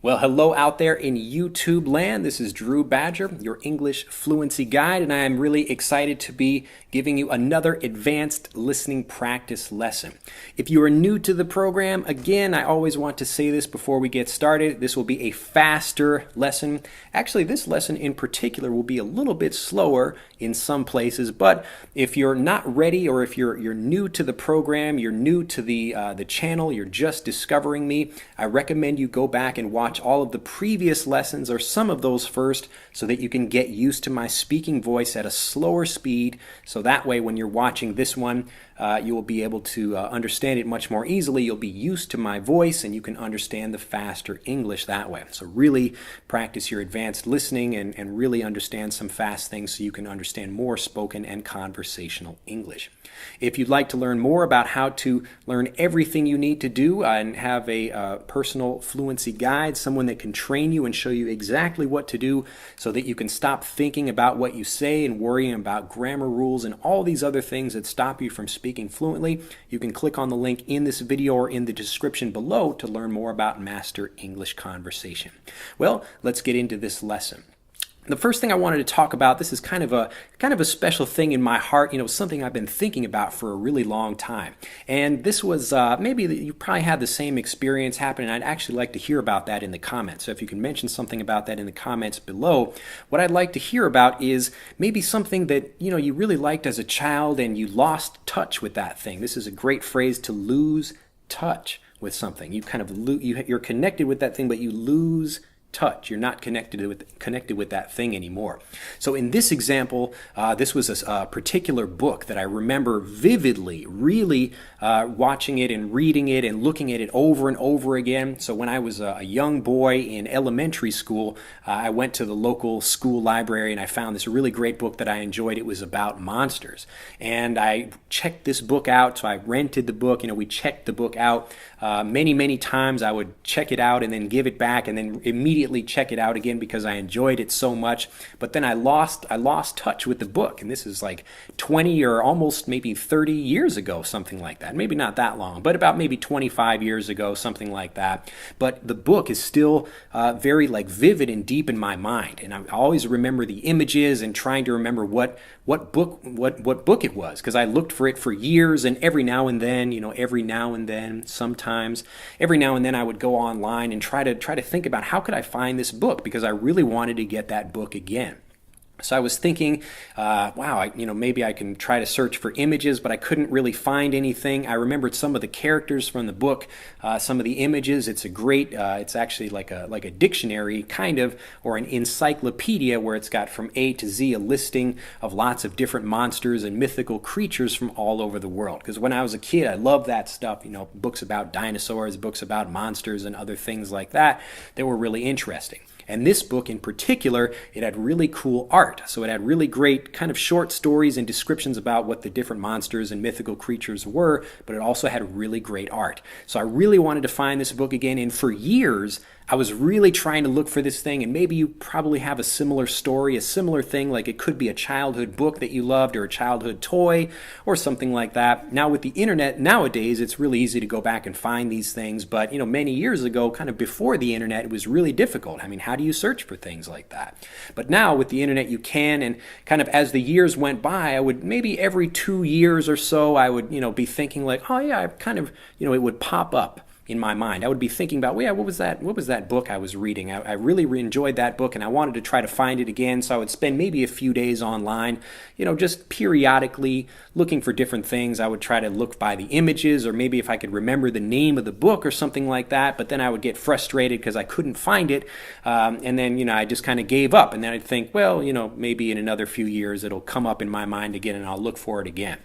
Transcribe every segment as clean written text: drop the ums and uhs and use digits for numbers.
Well, hello out there in YouTube land. This is Drew Badger, your English fluency guide, and I am really excited to be giving you another advanced listening practice lesson. If you are new to the program, again, I always want to say this before we get started. This will be a faster lesson. Actually, this lesson in particular will be a little bit slower in some places, but if you're not ready or if you're new to the program, you're new to the channel, you're just discovering me, I recommend you go back and watch all of the previous lessons or some of those first so that you can get used to my speaking voice at a slower speed. So that way when you're watching this one, you will be able to understand it much more easily. You'll be used to my voice and you can understand the faster English that way. So really practice your advanced listening and really understand some fast things so you can understand more spoken and conversational English. If you'd like to learn more about how to learn everything you need to do and have a personal fluency guide, someone that can train you and show you exactly what to do so that you can stop thinking about what you say and worrying about grammar rules and all these other things that stop you from speaking fluently, you can click on the link in this video or in the description below to learn more about Master English Conversation. Well, let's get into this lesson. The first thing I wanted to talk about, this is kind of a special thing in my heart, something I've been thinking about for a really long time. And this was, maybe you probably had the same experience happen, and I'd actually like to hear about that in the comments. So if you can mention something about that in the comments below, what I'd like to hear about is maybe something that, you really liked as a child and you lost touch with that thing. This is a great phrase, to lose touch with something. You kind of you're connected with that thing, but you lose touch. You're not connected with that thing anymore. So in this example, this was a particular book that I remember vividly, really watching it and reading it and looking at it over and over again. So when I was a young boy in elementary school, I went to the local school library and I found this really great book that I enjoyed. It was about monsters. And I checked this book out. So I rented the book. We checked the book out many times. I would check it out and then give it back and then immediately check it out again because I enjoyed it so much. But then I lost touch with the book, and this is like 20 or almost maybe 30 years ago, something like that. Maybe not that long, but about maybe 25 years ago, something like that. But the book is still very vivid and deep in my mind, and I always remember the images and trying to remember what book it was, because I looked for it for years, and every now and then, sometimes every now and then I would go online and try to think about how could I find this book, because I really wanted to get that book again. So I was thinking, wow, maybe I can try to search for images, but I couldn't really find anything. I remembered some of the characters from the book, some of the images. It's it's actually like a dictionary kind of, or an encyclopedia where it's got from A to Z a listing of lots of different monsters and mythical creatures from all over the world. Because when I was a kid, I loved that stuff, books about dinosaurs, books about monsters and other things like that were really interesting. And this book in particular, it had really cool art. So it had really great kind of short stories and descriptions about what the different monsters and mythical creatures were, but it also had really great art. So I really wanted to find this book again, and for years, I was really trying to look for this thing, and maybe you probably have a similar story, a similar thing, like it could be a childhood book that you loved or a childhood toy or something like that. Now with the internet nowadays, it's really easy to go back and find these things, but many years ago, kind of before the internet, it was really difficult. How do you search for things like that? But now with the internet, you can, and kind of as the years went by, I would maybe every 2 years or so, I would, be thinking like, oh yeah, I kind of, it would pop up in my mind. I would be thinking about, well, yeah, what was that book I was reading? I really enjoyed that book, and I wanted to try to find it again, so I would spend maybe a few days online, just periodically looking for different things. I would try to look by the images, or maybe if I could remember the name of the book or something like that, but then I would get frustrated because I couldn't find it, and then, I just kind of gave up, and then I'd think, well, maybe in another few years it'll come up in my mind again, and I'll look for it again.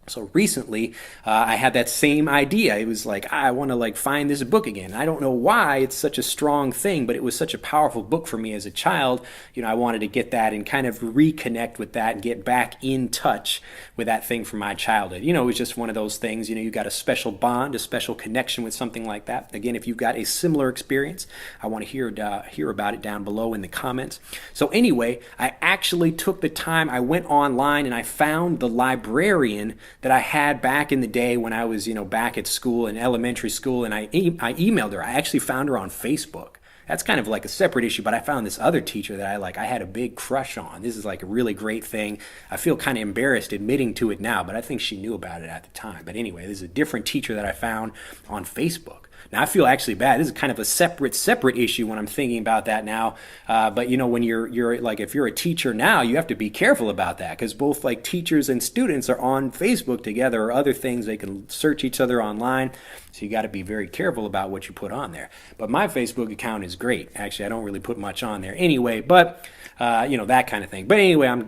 So recently, I had that same idea. It was like, I want to find this book again. I don't know why it's such a strong thing, but it was such a powerful book for me as a child. I wanted to get that and kind of reconnect with that and get back in touch with that thing from my childhood. It was just one of those things, you got a special bond, a special connection with something like that. Again, if you've got a similar experience, I want to hear about it down below in the comments. So anyway, I actually took the time, I went online and I found the librarian that I had back in the day when I was, back at school in elementary school, and I emailed her. I actually found her on Facebook. that's kind of like a separate issue. But I found this other teacher that I had a big crush on. This is like a really great thing. I feel kind of embarrassed admitting to it now, but I think she knew about it at the time. But anyway, this is a different teacher that I found on Facebook. Now I feel actually bad. This is kind of a separate issue when I'm thinking about that now. But you know, when you're like, if you're a teacher now, you have to be careful about that, because both like teachers and students are on Facebook together or other things. They can search each other online. So you got to be very careful about what you put on there. But my Facebook account is great. Actually, I don't really put much on there anyway, but you know, that kind of thing. But anyway, I'm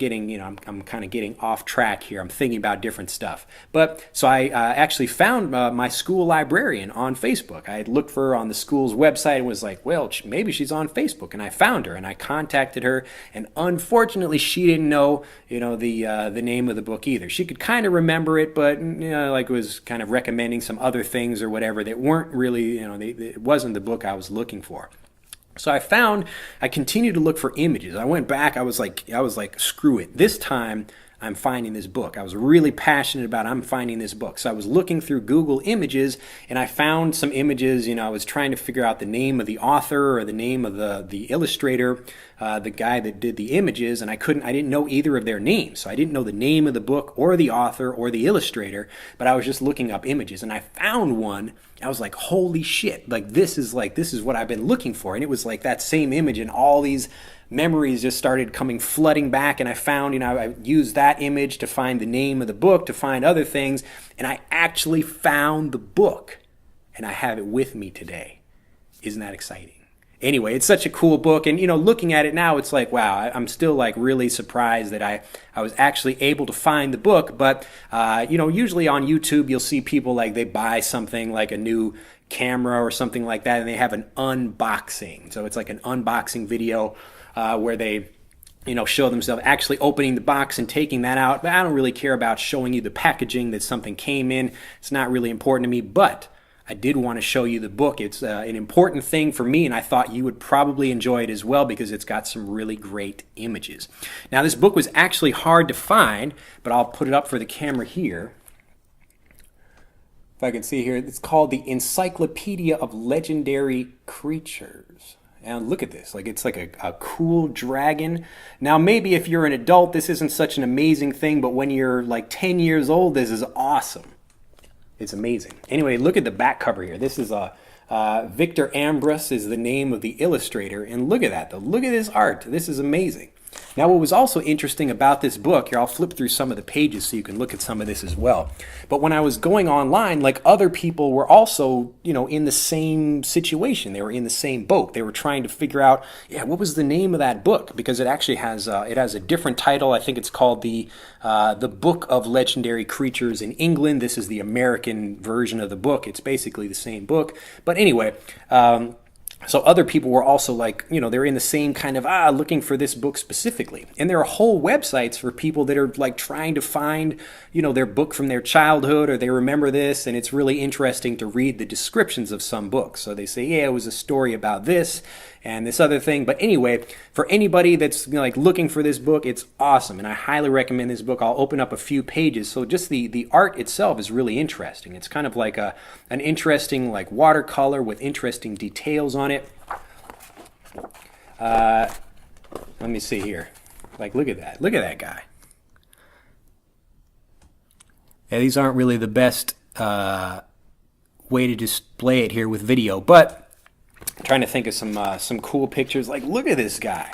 kind of getting off track here. I'm thinking about different stuff. But so I actually found my school librarian on Facebook. I had looked for her on the school's website and was like, well, maybe she's on Facebook. And I found her and I contacted her. And unfortunately, she didn't know, you know, the name of the book either. She could kind of remember it, but you know, like was kind of recommending some other things or whatever that weren't really, you know, it wasn't the book I was looking for. So I continued to look for images. I went back, I was like, screw it. This time I'm finding this book. I was really passionate about I'm finding this book. So I was looking through Google Images and I found some images. You know, I was trying to figure out the name of the author or the name of the illustrator, the guy that did the images, and I didn't know either of their names. So I didn't know the name of the book or the author or the illustrator, but I was just looking up images and I found one. I was like, holy shit, this is what I've been looking for. And it was like that same image, and all these memories just started coming flooding back. And I found, you know, I used that image to find the name of the book, to find other things. And I actually found the book, and I have it with me today. Isn't that exciting? Anyway, it's such a cool book, and you know, looking at it now, it's like, wow, I'm still like really surprised that I was actually able to find the book. But you know, usually on YouTube, you'll see people like they buy something like a new camera or something like that, and they have an unboxing. So it's like an unboxing video where they, you know, show themselves actually opening the box and taking that out. But I don't really care about showing you the packaging that something came in. It's not really important to me, but I did want to show you the book. It's an important thing for me, and I thought you would probably enjoy it as well because it's got some really great images. Now, this book was actually hard to find, but I'll put it up for the camera here. If I can see here, it's called the Encyclopedia of Legendary Creatures. And look at this, it's like a cool dragon. Now, maybe if you're an adult, this isn't such an amazing thing, but when you're like 10 years old, this is awesome. It's amazing. Anyway, look at the back cover here. This is Victor Ambras is the name of the illustrator. And look at that. Look at this art. This is amazing. Now, what was also interesting about this book, here I'll flip through some of the pages so you can look at some of this as well. But when I was going online, like other people were also, you know, in the same situation. They were in the same boat. They were trying to figure out, what was the name of that book? Because it actually has a different title. I think it's called the Book of Legendary Creatures in England. This is the American version of the book. It's basically the same book. But anyway, so other people were also like, you know, they're in the same kind of, looking for this book specifically. And there are whole websites for people that are like trying to find, you know, their book from their childhood, or they remember this, and it's really interesting to read the descriptions of some books. So they say, it was a story about this and this other thing. But anyway, for anybody that's, you know, like looking for this book, it's awesome. And I highly recommend this book. I'll open up a few pages. So just the art itself is really interesting. It's kind of like an interesting like watercolor with interesting details on it. Let me see here. Like, look at that. Look at that guy. Yeah, these aren't really the best way to display it here with video, but I'm trying to think of some cool pictures. Like, look at this guy.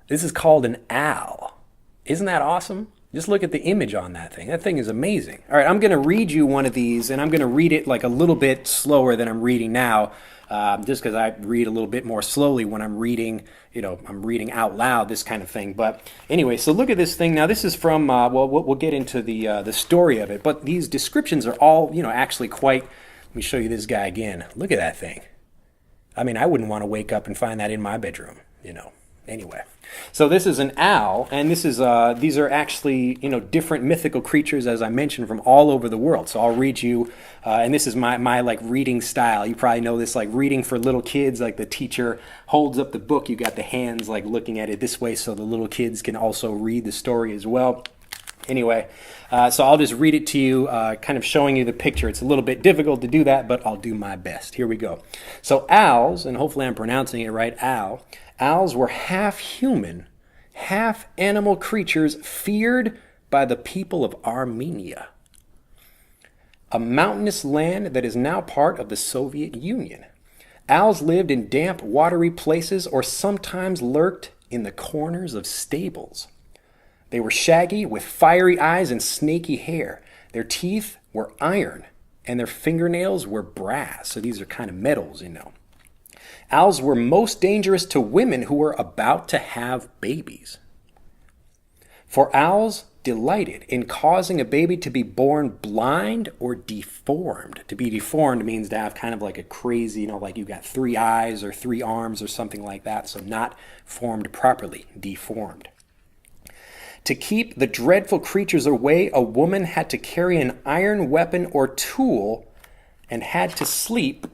This is called an owl. Isn't that awesome? Just look at the image on that thing. That thing is amazing. All right, I'm going to read you one of these, and I'm going to read it like a little bit slower than I'm reading now, just because I read a little bit more slowly when I'm reading, you know, I'm reading out loud, this kind of thing. But anyway, so look at this thing. Now, this is from, we'll get into the story of it, but these descriptions are all, you know, actually quite, let me show you this guy again. Look at that thing. I mean, I wouldn't want to wake up and find that in my bedroom, you know. Anyway, so this is an owl, and this is these are actually, you know, different mythical creatures, as I mentioned, from all over the world. So I'll read you, and this is my like reading style. You probably know this, like reading for little kids. Like the teacher holds up the book, you got the hands like looking at it this way, so the little kids can also read the story as well. Anyway, so I'll just read it to you, kind of showing you the picture. It's a little bit difficult to do that, but I'll do my best. Here we go. So owls, and hopefully I'm pronouncing it right, owls were half human, half animal creatures feared by the people of Armenia, a mountainous land that is now part of the Soviet Union. Owls lived in damp, watery places or sometimes lurked in the corners of stables. They were shaggy with fiery eyes and snaky hair. Their teeth were iron and their fingernails were brass. So these are kind of metals, you know. Owls were most dangerous to women who were about to have babies. For owls delighted in causing a baby to be born blind or deformed. To be deformed means to have kind of like a crazy, you know, like you got 3 eyes or 3 arms or something like that. So not formed properly, deformed. To keep the dreadful creatures away, a woman had to carry an iron weapon or tool and had to sleep,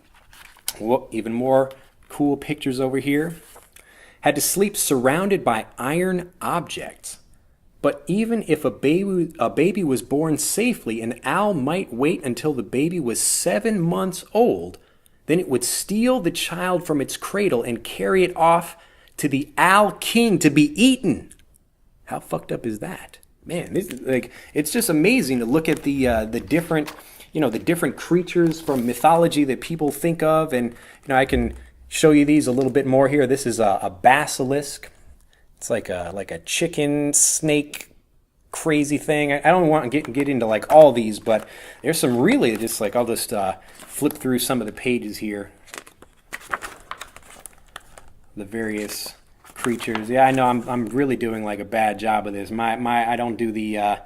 well, even more cool pictures over here, had to sleep surrounded by iron objects. But even if a baby was born safely, an owl might wait until the baby was 7 months old. Then it would steal the child from its cradle and carry it off to the owl king to be eaten. How fucked up is that? Man, this is like, it's just amazing to look at the different, you know, the different creatures from mythology that people think of. And, you know, I can show you these a little bit more here. This is a basilisk. It's like a chicken snake crazy thing. I don't want to get into like all these, but there's some really just like, I'll just flip through some of the pages here. The various creatures. Yeah, I know I'm really doing like a bad job of this. I don't do the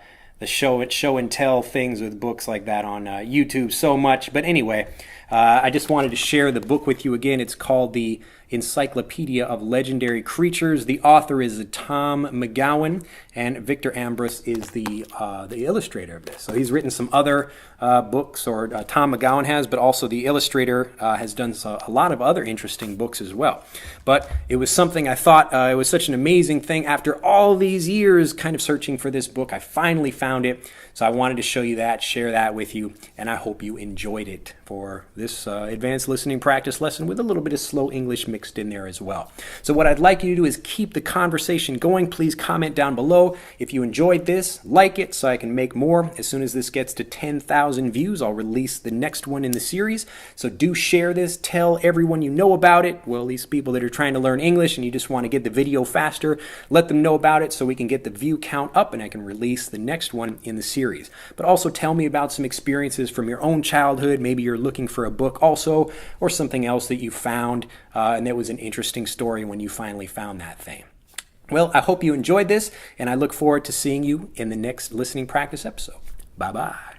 show and tell things with books like that on YouTube so much. But anyway, I just wanted to share the book with you again. It's called The Encyclopedia of Legendary Creatures. The author is Tom McGowan, and Victor Ambrose is the illustrator of this. So he's written some other books, or Tom McGowan has, but also the illustrator has done a lot of other interesting books as well. But it was something I thought, it was such an amazing thing. After all these years kind of searching for this book, I finally found it. So I wanted to show you that, share that with you, and I hope you enjoyed it for this advanced listening practice lesson with a little bit of slow English mixed in there as well. So what I'd like you to do is keep the conversation going. Please comment down below if you enjoyed this, like it so I can make more. As soon as this gets to 10,000 views, I'll release the next one in the series. So do share this, tell everyone you know about it. Well, these people that are trying to learn English and you just want to get the video faster, let them know about it so we can get the view count up and I can release the next one in the series. But also tell me about some experiences from your own childhood. Maybe you're looking for a book also, or something else that you found and that was an interesting story when you finally found that thing. Well, I hope you enjoyed this, and I look forward to seeing you in the next listening practice episode. Bye-bye.